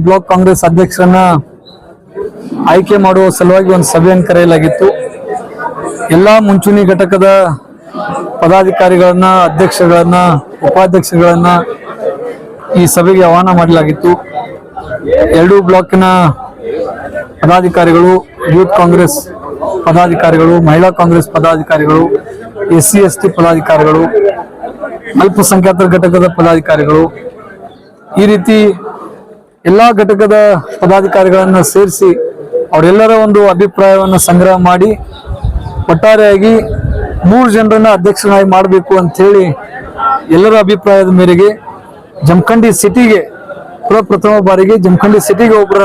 Block Congress ಅಧ್ಯಕ್ಷರನ್ನ ಆಯ್ಕೆ ಮಾಡುವ ಸಲುವಾಗಿ ಒಂದು ಸಭೆಯನ್ನು ಕರೆಯಲಾಗಿತ್ತು. ಎಲ್ಲಾ ಮುಂಚೂಣಿ ಘಟಕದ ಪದಾಧಿಕಾರಿಗಳನ್ನ, ಅಧ್ಯಕ್ಷಗಳನ್ನ, ಉಪಾಧ್ಯಕ್ಷಗಳನ್ನ ಈ ಸಭೆಗೆ ಆಹ್ವಾನ ಮಾಡಲಾಗಿತ್ತು. ಎರಡೂ ಬ್ಲಾಕಿನ ಪದಾಧಿಕಾರಿಗಳು, ಯೂತ್ ಕಾಂಗ್ರೆಸ್ ಪದಾಧಿಕಾರಿಗಳು, ಮಹಿಳಾ ಕಾಂಗ್ರೆಸ್ ಪದಾಧಿಕಾರಿಗಳು, SC ST ಪದಾಧಿಕಾರಿಗಳು, ಅಲ್ಪಸಂಖ್ಯಾತರ ಘಟಕದ ಪದಾಧಿಕಾರಿಗಳು, ಈ ರೀತಿ ಎಲ್ಲಾ ಘಟಕದ ಪದಾಧಿಕಾರಿಗಳನ್ನ ಸೇರಿಸಿ ಅವರೆಲ್ಲರ ಒಂದು ಅಭಿಪ್ರಾಯವನ್ನು ಸಂಗ್ರಹ ಮಾಡಿ ಒಟ್ಟಾರೆಯಾಗಿ 3 ಜನರನ್ನ ಅಧ್ಯಕ್ಷರಾಗಿ ಮಾಡಬೇಕು ಅಂತ ಹೇಳಿ ಎಲ್ಲರ ಅಭಿಪ್ರಾಯದ ಮೇರೆಗೆ ಜಮಖಂಡಿ ಸಿಟಿಗೆ ಪ್ರಥಮ ಬಾರಿಗೆ ಜಮಖಂಡಿ ಸಿಟಿಗೆ ಒಬ್ಬರ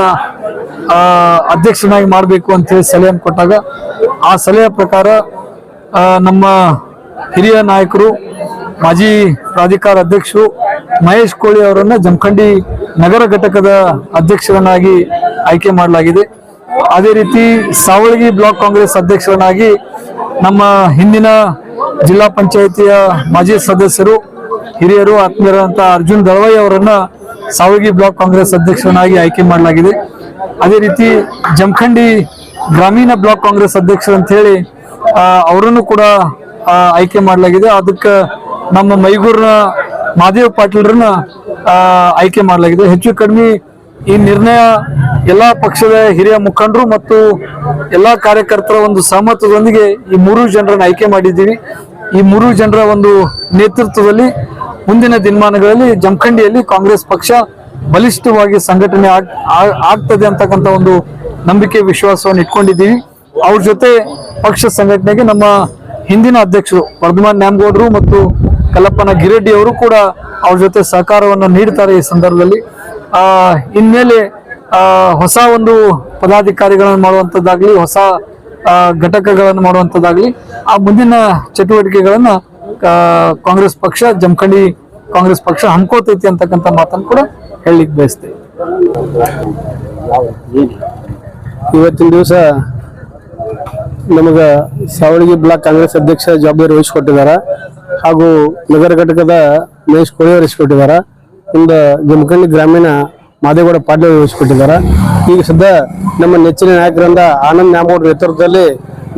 ಅಧ್ಯಕ್ಷನಾಗಿ ಮಾಡಬೇಕು ಅಂತ ಹೇಳಿ ಸಲಹೆಯನ್ನು ಕೊಟ್ಟಾಗ ಆ ಸಲಹೆಯ ಪ್ರಕಾರ ನಮ್ಮ ಹಿರಿಯ ನಾಯಕರು, ಮಾಜಿ ಪ್ರಾಧಿಕಾರ ಅಧ್ಯಕ್ಷರು ಮಹೇಶ್ ಕೋಳಿ ಅವರನ್ನ ಜಮಖಂಡಿ ನಗರ ಘಟಕದ ಅಧ್ಯಕ್ಷರನ್ನಾಗಿ ಆಯ್ಕೆ ಮಾಡಲಾಗಿದೆ. ಅದೇ ರೀತಿ ಸಾವಳಗಿ ಬ್ಲಾಕ್ ಕಾಂಗ್ರೆಸ್ ಅಧ್ಯಕ್ಷರನ್ನಾಗಿ ನಮ್ಮ ಹಿಂದಿನ ಜಿಲ್ಲಾ ಪಂಚಾಯಿತಿಯ ಮಾಜಿ ಸದಸ್ಯರು, ಹಿರಿಯರು, ಆತ್ಮೀಯರಂತ ಅರ್ಜುನ್ ದಳವಾಯಿ ಅವರನ್ನ ಸಾವಳಗಿ ಬ್ಲಾಕ್ ಕಾಂಗ್ರೆಸ್ ಅಧ್ಯಕ್ಷರನ್ನಾಗಿ ಆಯ್ಕೆ ಮಾಡಲಾಗಿದೆ. ಅದೇ ರೀತಿ ಜಮಖಂಡಿ ಗ್ರಾಮೀಣ ಬ್ಲಾಕ್ ಕಾಂಗ್ರೆಸ್ ಅಧ್ಯಕ್ಷರು ಅಂತ ಹೇಳಿ ಅವರನ್ನು ಕೂಡ ಆಯ್ಕೆ ಮಾಡಲಾಗಿದೆ. ಅದಕ್ಕೆ ನಮ್ಮ ಮೈಗೂರಿನ ಮಾದೇವ್ ಪಾಟೀಲ್ರನ್ನ ಆಯ್ಕೆ ಮಾಡಲಾಗಿದೆ. ಹೆಚ್ಚು ಕಡಿಮೆ ಈ ನಿರ್ಣಯ ಎಲ್ಲಾ ಪಕ್ಷದ ಹಿರಿಯ ಮುಖಂಡರು ಮತ್ತು ಎಲ್ಲಾ ಕಾರ್ಯಕರ್ತರ ಒಂದು ಸಹಮತದೊಂದಿಗೆ ಈ 3 ಜನರನ್ನು ಆಯ್ಕೆ ಮಾಡಿದ್ದೀವಿ. ಈ 3 ಜನರ ಒಂದು ನೇತೃತ್ವದಲ್ಲಿ ಮುಂದಿನ ದಿನಮಾನಗಳಲ್ಲಿ ಜಮಖಂಡಿಯಲ್ಲಿ ಕಾಂಗ್ರೆಸ್ ಪಕ್ಷ ಬಲಿಷ್ಠವಾಗಿ ಸಂಘಟನೆ ಆಗ್ತದೆ ಅಂತಕ್ಕಂಥ ಒಂದು ನಂಬಿಕೆ, ವಿಶ್ವಾಸವನ್ನು ಇಟ್ಕೊಂಡಿದ್ದೀವಿ. ಅವ್ರ ಜೊತೆ ಪಕ್ಷ ಸಂಘಟನೆಗೆ ನಮ್ಮ ಹಿಂದಿನ ಅಧ್ಯಕ್ಷರು ವರ್ಧಮಾನ್ ನ್ಯಾಮಗೌಡರು ಮತ್ತು ಕಲ್ಲಪ್ಪನ ಗಿರೆಡ್ಡಿ ಅವರು ಕೂಡ ಅವ್ರ ಜೊತೆ ಸಹಕಾರವನ್ನು ನೀಡ್ತಾರೆ. ಈ ಸಂದರ್ಭದಲ್ಲಿ ಇನ್ಮೇಲೆ ಹೊಸ ಒಂದು ಪದಾಧಿಕಾರಿಗಳನ್ನು ಮಾಡುವಂಥದ್ದಾಗ್ಲಿ, ಹೊಸ ಘಟಕಗಳನ್ನು ಮಾಡುವಂಥದ್ದಾಗ್ಲಿ, ಆ ಮುಂದಿನ ಚಟುವಟಿಕೆಗಳನ್ನ ಕಾಂಗ್ರೆಸ್ ಪಕ್ಷ, ಜಮಖಂಡಿ ಕಾಂಗ್ರೆಸ್ ಪಕ್ಷ ಹಮ್ಕೋತೈತಿ ಅಂತಕ್ಕಂಥ ಮಾತನ್ನು ಕೂಡ ಹೇಳಲಿಕ್ಕೆ ಬಯಸ್ತೇವೆ. ಇವತ್ತಿನ ದಿವಸ ನಮಗ ಸಾವಳಗಿ ಬ್ಲಾಕ್ ಕಾಂಗ್ರೆಸ್ ಅಧ್ಯಕ್ಷ ಜವಾಬ್ದಾರಿ ವಹಿಸಿಕೊಟ್ಟಿದ್ದಾರೆ ಹಾಗೂ ನಗರ ಘಟಕದ ಮಹೇಶ್ ಕೋಳಿ ವಹಿಸಿಕೊಟ್ಟಿದ್ದಾರೆ. ಇಂದು ಜಮಖಂಡಿ ಗ್ರಾಮೀಣ ಮಾದೇಗೌಡ ಪಾಟೀಲ್ ವಹಿಸಿಕೊಟ್ಟಿದ್ದಾರೆ. ಈಗ ಸದ್ಯ ನಮ್ಮ ನೆಚ್ಚಿನ ನಾಯಕರಿಂದ ಆನಂದ್ ನ್ಯಾಮಗೌಡ ನೇತೃತ್ವದಲ್ಲಿ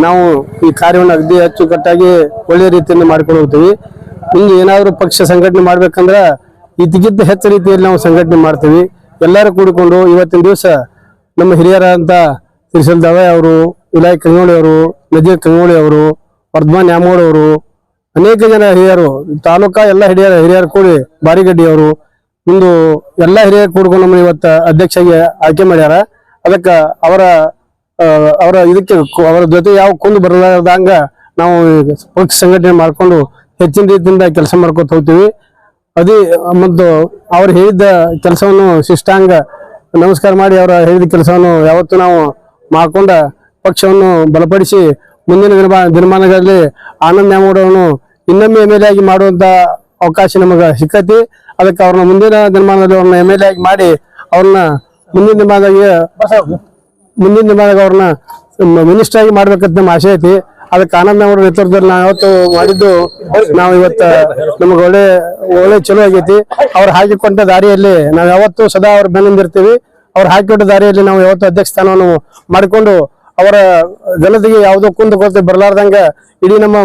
ನಾವು ಈ ಕಾರ್ಯವನ್ನು ಅಗದಿ ಅಚ್ಚುಕಟ್ಟಾಗಿ ಒಳ್ಳೆಯ ರೀತಿಯಿಂದ ಮಾಡ್ಕೊಂಡು ಹೋಗ್ತೀವಿ. ಇನ್ನು ಏನಾದರೂ ಪಕ್ಷ ಸಂಘಟನೆ ಮಾಡ್ಬೇಕಂದ್ರೆ ಇದಕ್ಕಿಂತ ಹೆಚ್ಚು ರೀತಿಯಲ್ಲಿ ನಾವು ಸಂಘಟನೆ ಮಾಡ್ತೀವಿ. ಎಲ್ಲರೂ ಕೂಡಿಕೊಂಡು ಇವತ್ತಿನ ದಿವಸ ನಮ್ಮ ಹಿರಿಯರಾದಂಥ ಶ್ರೀಶೈಲ್ ದಳವಾಯಿ ಅವರು, ವಿಲಾಯ್ ಕಂಗೋಳಿ ಅವರು, ನಜೀರ್ ಕಂಗೋಳಿ ಅವರು, ವರ್ಧಮಾನ್ ನ್ಯಾಮಗೌಡ ಅವರು, ಅನೇಕ ಜನ ಹಿರಿಯರು, ತಾಲೂಕಾ ಎಲ್ಲ ಹಿರಿಯರು ಕೂಡಿ, ಬಾರಿಗಡ್ಡಿ ಅವರು, ಇಂದು ಎಲ್ಲ ಹಿರಿಯರು ಕೂಡ್ಕೊಂಡು ನಮ್ಮನ್ನು ಇವತ್ತು ಅಧ್ಯಕ್ಷಾಗಿ ಆಯ್ಕೆ ಮಾಡ್ಯಾರ. ಅದಕ್ಕೆ ಅವರ ಜೊತೆ ಯಾವ ಕುಂದು ಬರಲಾರ್ದಂಗ ನಾವು ಪಕ್ಷ ಸಂಘಟನೆ ಮಾಡ್ಕೊಂಡು ಹೆಚ್ಚಿನ ರೀತಿಯಿಂದ ಕೆಲಸ ಮಾಡ್ಕೊತ ಹೋಗ್ತೀವಿ. ಮತ್ತು ಅವ್ರು ಹೇಳಿದ್ದ ಕೆಲಸವನ್ನು ಶಿಷ್ಟಾಂಗ ನಮಸ್ಕಾರ ಮಾಡಿ ಅವರ ಹೇಳಿದ ಕೆಲಸವನ್ನು ಯಾವತ್ತೂ ನಾವು ಮಾಡ್ಕೊಂಡ ಪಕ್ಷವನ್ನು ಬಲಪಡಿಸಿ ಮುಂದಿನ ದಿನಮಾನಗಳಲ್ಲಿ ಆನಂದ್ ನ್ಯಾಮಗೌಡರನ್ನು ಇನ್ನೊಮ್ಮೆ MLA ಆಗಿ ಮಾಡುವಂತ ಅವಕಾಶ ನಮಗೆ ಸಿಕ್ಕತಿ. ಅದಕ್ಕೆ ಅವ್ರನ್ನ ಮುಂದಿನ ದಿನಮಾನದಲ್ಲಿ ಅವ್ರನ್ನ MLA ಆಗಿ ಮಾಡಿ ಅವ್ರನ್ನ ಮುಂದಿನ ದಿನಮಾನದಾಗ ಅವ್ರನ್ನ ಮಿನಿಸ್ಟರ್ ಆಗಿ ಮಾಡ್ಬೇಕಂತ ನಮ್ಮ ಆಸೆ ಐತಿ. ಅದಕ್ಕೆ ಆನಂದ್ ನ್ಯಾಮಗೌಡ ನೇತೃತ್ವದಲ್ಲಿ ನಾವು ಯಾವತ್ತು ಮಾಡಿದ್ದು ನಾವು ಇವತ್ತು ನಮಗೆ ಒಳ್ಳೆ ಚಲೋ ಆಗೈತಿ. ಅವ್ರು ಹಾಕಿಕೊಂಡ ದಾರಿಯಲ್ಲಿ ನಾವು ಯಾವತ್ತು ಸದಾ ಅವ್ರ ಬೆನ್ನಿಂದಿರ್ತೀವಿ. ಅವ್ರು ಹಾಕಿಕೊಟ್ಟ ದಾರಿಯಲ್ಲಿ ನಾವು ಯಾವತ್ತು ಅಧ್ಯಕ್ಷ ಸ್ಥಾನವನ್ನು ಮಾಡಿಕೊಂಡು ಅವರ ಜನತೆಗೆ ಯಾವುದೋ ಕುಂದು ಕೊರತೆ ಬರಲಾರ್ದಂಗ ಇಡೀ ನಮ್ಮ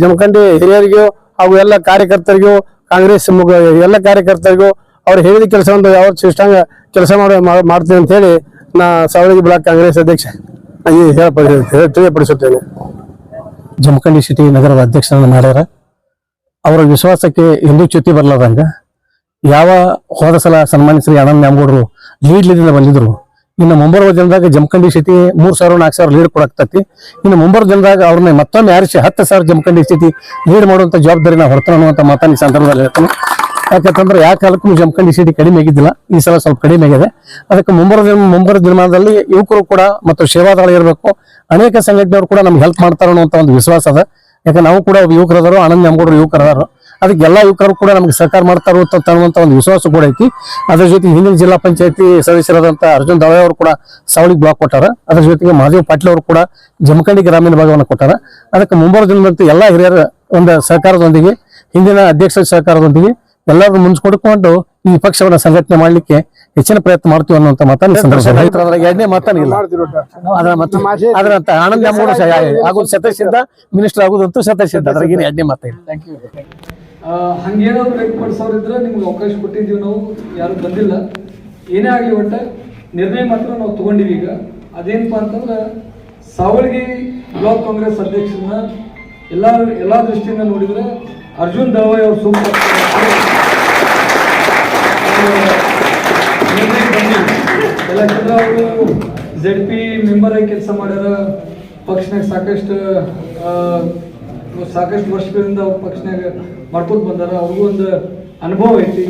ಜಮಖಂಡಿ ಹಿರಿಯರಿಗೂ ಹಾಗೂ ಎಲ್ಲ ಕಾರ್ಯಕರ್ತರಿಗೂ, ಕಾಂಗ್ರೆಸ್ ಎಲ್ಲ ಕಾರ್ಯಕರ್ತರಿಗೂ ಅವ್ರು ಹೇಳಿದ ಕೆಲಸವನ್ನು ಯಾವತ್ತು ಶಿಷ್ಟಾಂಗ ಕೆಲಸ ಮಾಡ್ತೀವಿ ಅಂತ ಹೇಳಿ ನಾ ಸಾವಳಗಿ ಬ್ಲಾಕ್ ಕಾಂಗ್ರೆಸ್ ಅಧ್ಯಕ್ಷ ತಿಳಿಯಪಡಿಸುತ್ತೇನೆ. ಜಮಖಂಡಿ ಸಿಟಿ ನಗರದ ಅಧ್ಯಕ್ಷರನ್ನು ಮಾಡ್ಯಾರ. ಅವರ ವಿಶ್ವಾಸಕ್ಕೆ ಎಂದೂ ಚ್ಯುತಿ ಬರಲಾರ್ದಂಗ ಯಾವ ಹೋದ ಸಲ ಸನ್ಮಾನ್ಯ ಶ್ರೀ ಆನಂದ್ ನ್ಯಾಮಗೌಡರು ಲೀಡ್ಲಿಂದ ಬಂದಿದ್ರು. ಇನ್ನು ಮುಂಬರುವ ಜನದಾಗ ಜಮಖಂಡಿ ಸಿಟಿ 3,000-4,000 ಲೀಡ್ ಕೊಡಾಕ್ತತಿ. ಇನ್ನು ಮುಂಬರುವ ಜನದಾಗ ಅವ್ರನ್ನ ಮತ್ತೊಮ್ಮೆ ಆರಿಸಿ 10,000 ಜಮಖಂಡಿ ಸಿಟಿ ಲೀಡ್ ಮಾಡುವಂತ ಜವಾಬ್ದಾರಿ ನಾವು ಹೊರತನ ಅನ್ನುವಂತ ಮಾತನ್ನ ಈ ಸಂದರ್ಭದಲ್ಲಿ ಹೇಳ್ತಾನೆ. ಯಾಕಂತಂದ್ರೆ ಯಾವ ಕಾಲಕ್ಕೂ ಜಮಖಂಡಿ ಸಿಟಿ ಕಡಿಮೆ ಆಗಿದ್ದಿಲ್ಲ, ಈ ಸಲ ಸ್ವಲ್ಪ ಕಡಿಮೆ ಆಗಿದೆ. ಅದಕ್ಕೆ ಮುಂಬರುವ ದಿನಮಾನದಲ್ಲಿ ಯುವಕರು ಕೂಡ ಮತ್ತು ಸೇವಾದಳ ಇರಬೇಕು, ಅನೇಕ ಸಂಘಟನೆಯವರು ಕೂಡ ನಮ್ಗೆ ಹೆಲ್ಪ್ ಮಾಡ್ತಾರ ಅನ್ನುವಂತ ಒಂದು ವಿಶ್ವಾಸ ಅದ. ಯಾಕಂದ್ರೆ ನಾವು ಕೂಡ ಯುವಕರದಾರು, ಆನಂದ್ ನ್ಯಾಮಗೌಡರು ಯುವಕರದಾರು, ಅದಕ್ಕೆ ಎಲ್ಲಾ ಯುವಕರು ಕೂಡ ನಮ್ಗೆ ಸಹಕಾರ ಮಾಡ್ತಾರೋ ಅನ್ನುವಂತ ಒಂದು ವಿಶ್ವಾಸ ಕೂಡ ಐತಿ. ಅದ್ರ ಜೊತೆಗೆ ಹಿಂದಿನ ಜಿಲ್ಲಾ ಪಂಚಾಯತಿ ಸದಸ್ಯರಾದಂತಹ ಅರ್ಜುನ್ ದಳವಾಯಿ ಅವರು ಕೂಡ ಸಾವಳಿ ಬ್ಲಾಕ್ ಕೊಟ್ಟಾರ. ಅದ್ರ ಜೊತೆಗೆ ಮಾದೇವ್ ಪಾಟೀಲ್ ಅವರು ಕೂಡ ಜಮಖಂಡಿ ಗ್ರಾಮೀಣ ಭಾಗವನ್ನು ಕೊಟ್ಟಾರ. ಅದಕ್ಕೆ ಮುಂಬರುವ ದಿನದಂತೆ ಎಲ್ಲಾ ಹಿರಿಯರ ಒಂದು ಸಹಕಾರದೊಂದಿಗೆ, ಹಿಂದಿನ ಅಧ್ಯಕ್ಷರ ಸಹಕಾರದೊಂದಿಗೆ ಎಲ್ಲರೂ ಮುಂಚ್ಕೊಡ್ಕೊಂಡು ಈ ಪಕ್ಷವನ್ನ ಸಂಘಟನೆ ಮಾಡ್ಲಿಕ್ಕೆ ಹೆಚ್ಚಿನ ಪ್ರಯತ್ನ ಮಾಡ್ತೀವಿ ಅನ್ನುವಂತ ಮಾತನ್ನು ಈ ಸಂದರ್ಭದಲ್ಲಿ ಅದ್ರಾಗ ಎರಡನೇ ಮಾತನಿಲ್ಲ ಅದರಂತ ಆನಂದ್ ನ್ಯಾಮಗೌಡ ಆಗೋದು ಸದಸ್ಯದಿಂದ ಮಿನಿಸ್ಟರ್ ಆಗೋದಂತೂ ಸದಸ್ಯದಿಂದ ಅದ್ರಾಗ ಏನು ಎರಡನೇ ಮಾತಿಲ್ಲ. Thank you. ಹಂಗೇನಾದ್ರು ವ್ಯಕ್ತಪಡಿಸೋರಿದ್ರೆ ನಿಮ್ಗೆ ಅವಕಾಶ ಕೊಟ್ಟಿದ್ದೀವಿ, ನಾವು ಯಾರು ಬಂದಿಲ್ಲ. ಏನೇ ಆಗಲಿ ಒಟ್ಟ ನಿರ್ಣಯ ಮಾತ್ರ ನಾವು ತಗೊಂಡಿವಿ. ಈಗ ಅದೇನಪ್ಪ ಅಂತಂದ್ರೆ ಸಾವಳಗಿ ಬ್ಲಾಕ್ ಕಾಂಗ್ರೆಸ್ ಅಧ್ಯಕ್ಷರನ್ನ ಎಲ್ಲ ದೃಷ್ಟಿಯಿಂದ ನೋಡಿದ್ರೆ ಅರ್ಜುನ್ ದಳವಾಯಿ ಅವರು ಸೂಕ್ತ ನಿರ್ಣಯ ಬಂದಿಲ್ಲ. ಯಾಕಂದ್ರೆ ಅವರು ZP ಮೆಂಬರ್ ಆಗಿ ಕೆಲಸ ಮಾಡ್ಯಾರ, ಪಕ್ಷನಾಗ ಸಾಕಷ್ಟು ವರ್ಷಗಳಿಂದ ಅವ್ರ ಪಕ್ಷನಾಗ ಮಾಡ್ಕೊತ ಬಂದಾರ. ಅವ್ರಿಗೂ ಒಂದು ಅನುಭವ ಐತಿ.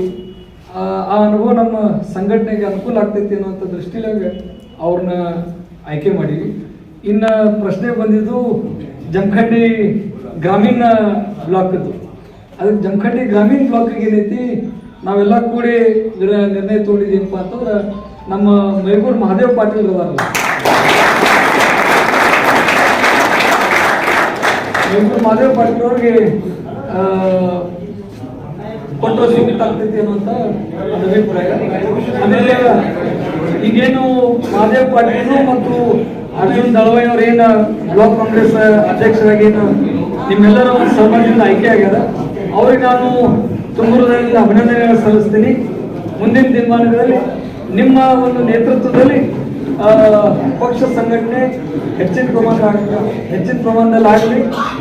ಆ ಅನುಭವ ನಮ್ಮ ಸಂಘಟನೆಗೆ ಅನುಕೂಲ ಆಗ್ತೈತಿ ಅನ್ನುವಂಥ ದೃಷ್ಟಿಲಾಗ ಅವ್ರನ್ನ ಆಯ್ಕೆ ಮಾಡೀವಿ. ಇನ್ನು ಪ್ರಶ್ನೆ ಬಂದಿದ್ದು ಜಮಖಂಡಿ ಗ್ರಾಮೀಣ ಬ್ಲಾಕ್ದು. ಅದಕ್ಕೆ ಜಮಖಂಡಿ ಗ್ರಾಮೀಣ ಬ್ಲಾಕ್ಗೆ ಏನೈತಿ, ನಾವೆಲ್ಲ ಕೂಡಿ ನಿರ್ಣಯ ತೊಗೊಂಡಿದ್ದೀನಪ್ಪ ಅಂತಂದ್ರೆ ನಮ್ಮ ಮೈಗೂರು ಮಹಾದೇವ್ ಪಾಟೀಲ್ ಅದಾರಲ್ಲ, ಮೈಗೂರು ಮಹಾದೇವ್ ಪಾಟೀಲ್ ಅವ್ರಿಗೆ ಕೊಟ್ಟರೆ ಸೂಕ್ತ ಆಗ್ತೈತಿ ಅನ್ನುವಂಥ ಒಂದು ಅಭಿಪ್ರಾಯ. ಆಮೇಲೆ ಈಗೇನು ಮಹಾದೇವ್ ಪಾಟೀಲ್ ಮತ್ತು ಅರ್ಜುನ್ ದಳವಾಯಿ ಅವ್ರು ಏನು ಬ್ಲಾಕ್ ಕಾಂಗ್ರೆಸ್ ಅಧ್ಯಕ್ಷರಾಗಿ ಏನು ನಿಮ್ಮೆಲ್ಲರ ಒಂದು ಸಹಮತದಿಂದ ಆಯ್ಕೆ ಆಗ್ಯಾರ, ಅವ್ರಿಗೆ ನಾನು ತುಂಬುವುದರಿಂದ ಅಭಿನಂದನೆ ಸಲ್ಲಿಸ್ತೀನಿ. ಮುಂದಿನ ದಿನಮಾನಗಳಲ್ಲಿ ನಿಮ್ಮ ಒಂದು ನೇತೃತ್ವದಲ್ಲಿ ಪಕ್ಷ ಸಂಘಟನೆ ಹೆಚ್ಚಿನ ಪ್ರಮಾಣದಲ್ಲಿ ಆಗಲಿ,